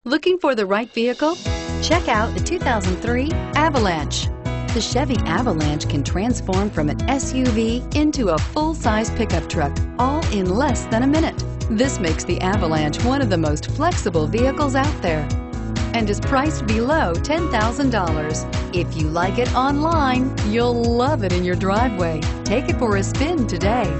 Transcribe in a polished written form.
Looking for the right vehicle? Check out the 2003 Avalanche. The Chevy Avalanche can transform from an SUV into a full-size pickup truck, all in less than a minute. This makes the Avalanche one of the most flexible vehicles out there and is priced below $10,000. If you like it online, you'll love it in your driveway. Take it for a spin today.